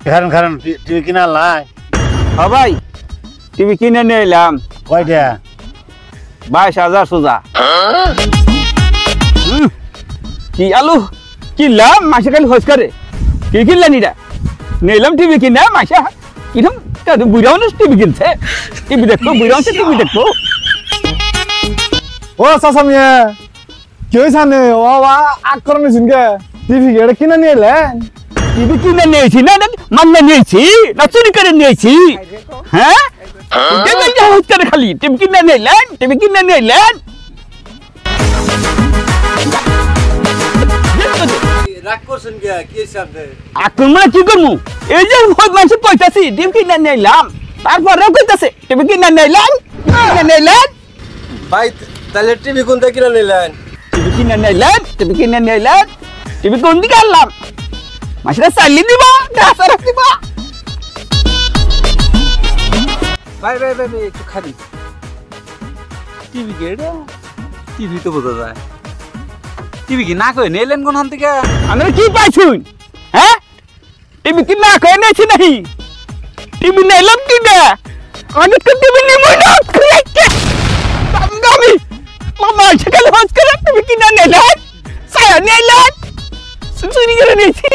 কারণ কারণ টিভি কিনা লাই হ্যাঁ ভাই টিভি কিনে নিয়ে এলাম কয়টা 22,000 সোজা কি আলু কিনলাম মাসে খালি খোঁজ করে কি কিনলেন এটা নিলাম টিভি কিনা মাসে কিরম বুড়া মানুষ টিভি কিনছে টিভি দেখবো বুড়া মানুষ টিভি দেখবো ও চাচা মিয়া কি হয়েছে ও আগ করে নিয়েছেন কে টিভি এটা কিনে নিয়ে এলেন টিভি কিনে নিয়েছি না মান্না নিয়েছি না চুরি করে নিয়েছি হ্যাঁ খালি টিভি কিনে নিলেন টিভি কিনে নিলেন রাগ করছেন কি হয়েছে আপনার এখন মানে কি করবো এই যে মানুষের পয়সাছি টিভি কিনে নিলাম তারপরেও কইতাছে টিভি কিনে নিলেন ভাই তাহলে টিভি কোনটা কিনে নিলেন টিভি কিনে নিলেন টিভি কোন দিকে আনলাম মাসিরা চালিয়ে দিব গাছারা দিব ভাই ভাই ভাই একটু খালি টিভি কেডা টিভি তো বোঝা যায় টিভি কি না কই নিলেন কোন হান থেকে আমরা কি পাইছুন হ্যাঁ টিভি কি না কই নেছি নাহি টিভি নিলাম কি না আগে তো টিভি নিমই না খাইতে দামি মামা সকালে হস করে টিভি কিনে নিলেন সায়া নিলেন সুসুনি করে নিয়েছি